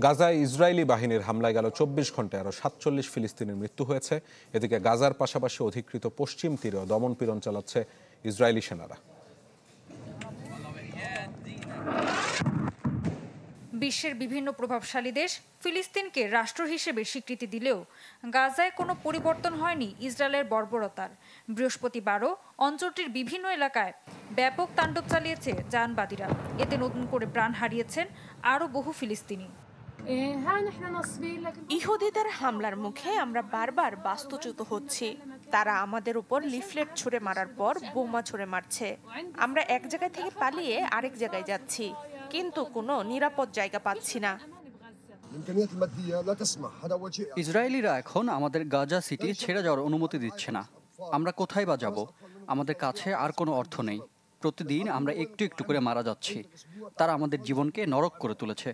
গাজায় ইসরায়েলি বাহিনীর হামলায় গেল ২৪ ঘন্টায় আরও ৪৭ ফিলিস্তিনির মৃত্যু হয়েছে। এদিকে গাজার পাশাপাশি অধিকৃত পশ্চিম তীরেও দমনপীড়ন চালাচ্ছে ইসরায়েলি সেনারা। বিশ্বের বিভিন্ন প্রভাবশালী দেশ ফিলিস্তিনকে রাষ্ট্র হিসেবে স্বীকৃতি দিলেও গাজায় কোনো পরিবর্তন হয়নি ইসরায়েলের বর্বরতার। বৃহস্পতিবারও অঞ্চলটির বিভিন্ন এলাকায় ব্যাপক তাণ্ডব চালিয়েছে জাহানবাদীরা। এতে নতুন করে প্রাণ হারিয়েছেন আরও বহু ফিলিস্তিনি। ইহুদিদের হামলার মুখে আমরা বারবার বাস্তুচ্যুত হচ্ছি। তারা আমাদের উপর লিফলেট ছুড়ে মারার পর বোমা ছুড়ে মারছে। আমরা এক জায়গা থেকে পালিয়ে আরেক জায়গায় যাচ্ছি, কিন্তু কোনো নিরাপদ জায়গা পাচ্ছি না। ইসরায়েলিরা এখন আমাদের গাজা সিটি ছেড়ে যাওয়ার অনুমতি দিচ্ছে না। আমরা কোথায় বা যাব? আমাদের কাছে আর কোনো অর্থ নেই। প্রতিদিন আমরা একটু একটু করে মারা যাচ্ছি। তারা আমাদের জীবনকে নরক করে তুলেছে।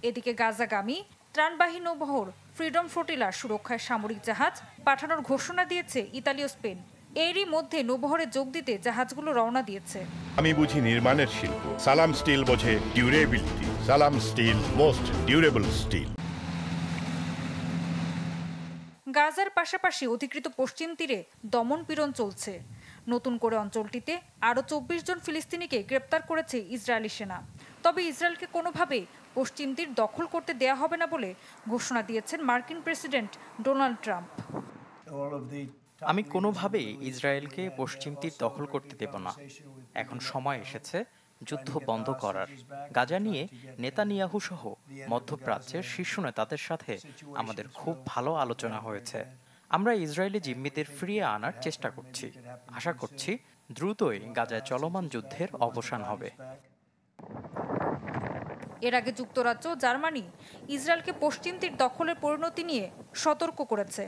এদিকে গাজাগামী ত্রাণবাহী নৌবহর ফ্রিডম ফ্লোটিলার সুরক্ষায় সামরিক জাহাজ পাঠানোর ঘোষণা দিয়েছে ইতালি ও স্পেন। এরই মধ্যে নৌবহরে যোগ দিতে জাহাজগুলো রওনা দিয়েছে। আমি বুঝি নির্মাণের শিল্প, সালাম স্টিল বোঝে ডিউরেবিলিটি। সালাম স্টিল, মোস্ট ডিউরেবল স্টিল। গাজার পাশাপাশি অধিকৃত পশ্চিম তীরে দমনপীড়ন চলছে। নতুন করে অঞ্চলটিতে আরও ২৪ জন ফিলিস্তিনিকে গ্রেপ্তার করেছে ইসরায়েলি সেনা। তবে ইসরায়েলকে কোনোভাবেই পশ্চিম তীর দখল করতে দেয়া হবে না বলে ঘোষণা দিয়েছেন মার্কিন প্রেসিডেন্ট ডোনাল্ড ট্রাম্প। আমি কোনোভাবেই ইসরায়েলকে পশ্চিম তীর দখল করতে দেব না। এখন সময় এসেছে যুদ্ধ বন্ধ করার। গাজা নিয়ে নেতানিয়াহু সহ মধ্যপ্রাচ্যের শীর্ষ নেতাদের সাথে আমাদের খুব ভালো আলোচনা হয়েছে। আমরা ইসরায়েলি জিম্মিদের ফিরিয়ে আনার চেষ্টা করছি। আশা করছি দ্রুতই গাজায় চলমান যুদ্ধের অবসান হবে। এর আগে যুক্তরাজ্য ও জার্মানি ইসরায়েলকে পশ্চিম তীর দখলের পরিণতি নিয়ে সতর্ক করেছে।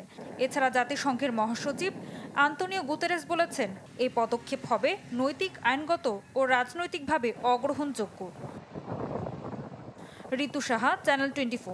এছাড়া জাতিসংঘের মহাসচিব আন্তোনিও গুতেরেস বলেছেন, এই পদক্ষেপ হবে নৈতিক, আইনগত ও রাজনৈতিকভাবে অগ্রহণযোগ্য। ঋতু সাহা, চ্যানেল 24।